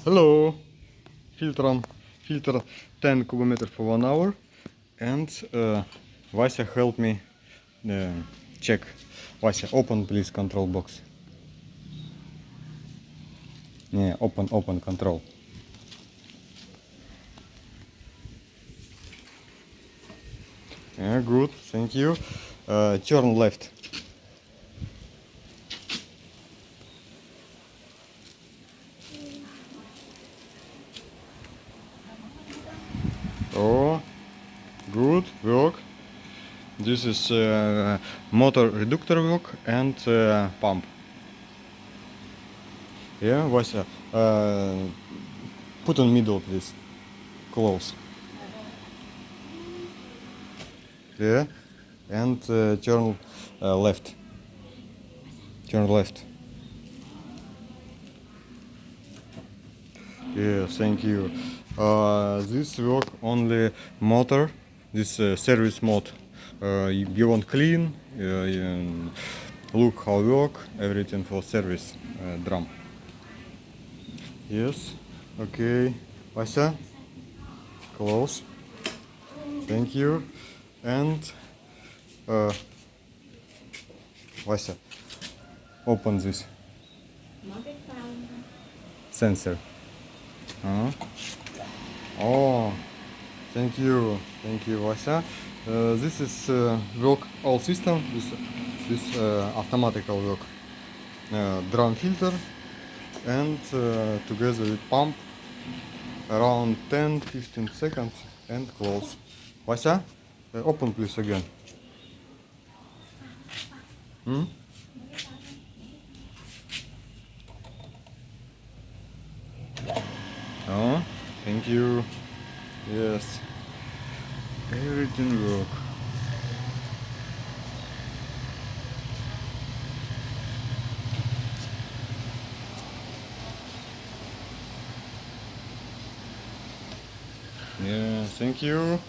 Hello, filter 10 cubic for 1 hour, and Vasa helped me check. Vasa, open please control box. Yeah, open control. Yeah, good, thank you. Turn left. Oh, good work. This is motor reductor work and pump. Yeah, Vasa, put on middle please. Close. Yeah, and turn left. Turn left. Yeah, thank you. This work only motor. This service mode. You want clean. Look how work. Everything for service drum. Yes. Okay. Vasa. Close. Thank you. And Vasa, open this sensor. Oh, thank you, Vasa. This is work all system. This automatical work. Drum filter and together with pump around 10-15 seconds and close. Vasa, open please again. Oh, thank you. Yes, everything work. Yeah, thank you,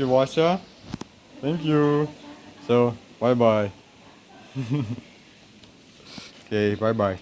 Vasa. Thank you. So, bye bye. Okay, bye bye.